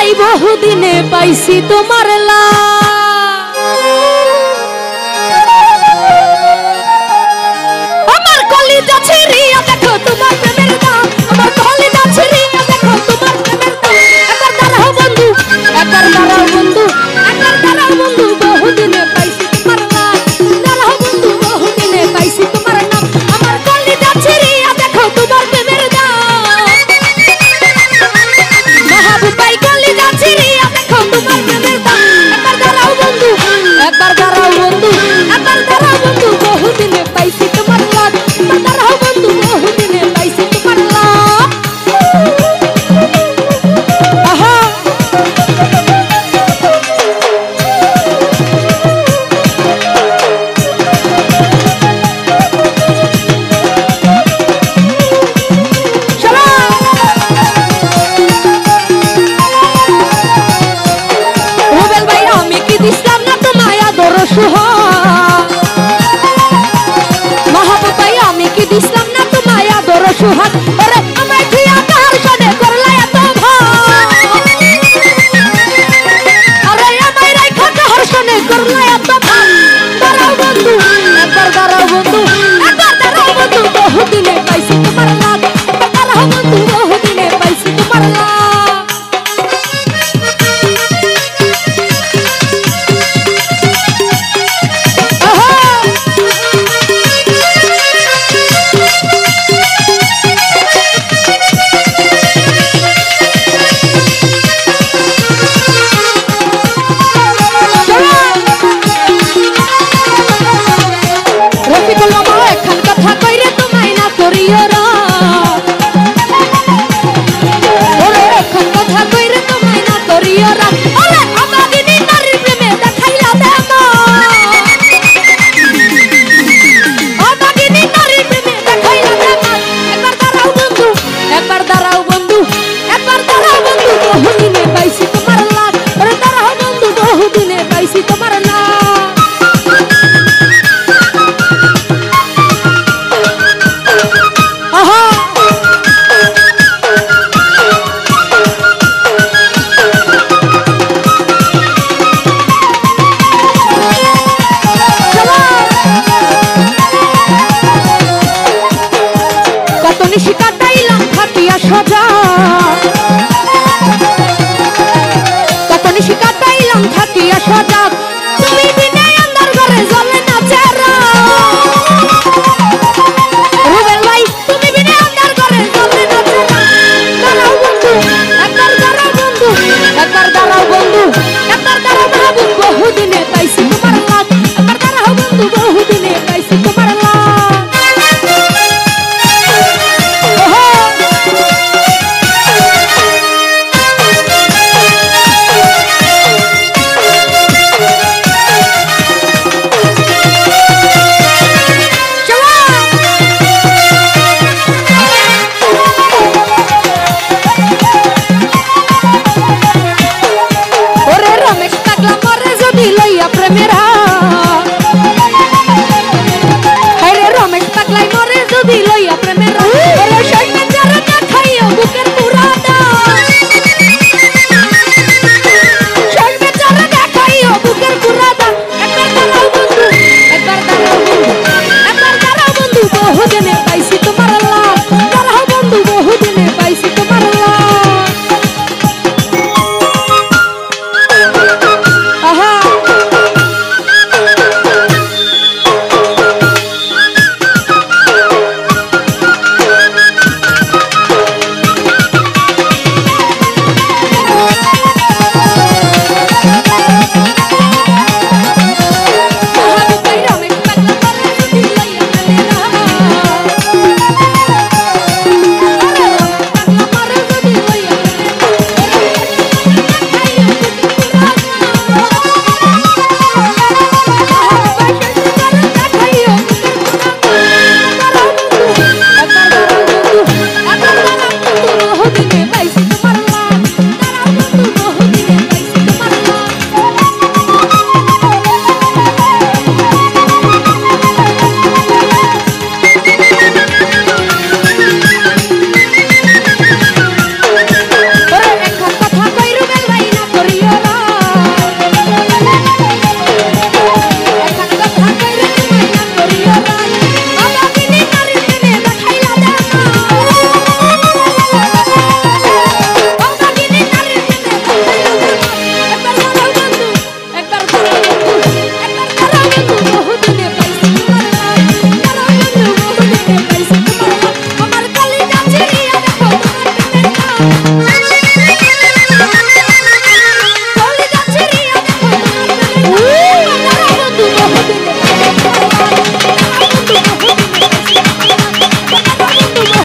ভাই বহুদিনে পাইছি তোমার লা আমার কলিজা ছিড়িয়া দেখো তোমার প্রেমের দাম আমার কলিজা ছিড়িয়া দেখো তোমার প্রেমের দাম একবার দাঁড়াও বন্ধু একবার দাঁড়াও বন্ধু একবার দাঁড়াও বন্ধু বহুদিনে পাইছি তোমার লা দাঁড়াও বন্ধু বহুদিনে পাইছি তোমার নাম আমার কলিজা ছিড়িয়া দেখো তোমার প্রেমের দাম মাহবুব ভাই কলিজা ছিড়িয়া দেখো তোমার প্রেমের দাম একবার দাঁড়াও বন্ধু একবার দাঁড়াও বন্ধু একবার দাঁড়াও বন্ধু বহুদিনে পাইছি তোমার লা একবার দাঁড়াও বন্ধু বহুদিনে পাইছি তোমার লা আহা রুবেল ভাই আমি কি দিছিলাম না তোমায় আদর সুহাগ মাহবুব ভাই আমি কি দিছিলাম না তোমায় আদর সুহাগ ওরে আমায় দিয়া কার সনে করলা এত ভাগ আরে আমায় রাইখা কার সনে করলা এত ভাগ দাঁড়াও বন্ধু একবার দাঁড়াও বন্ধু একবার দাঁড়াও বন্ধু বহুদিনে পাইছি তোমার লাগ একবার দাঁড়াও বন্ধু বহুদিনে পাইছি তোমার লাগ Ora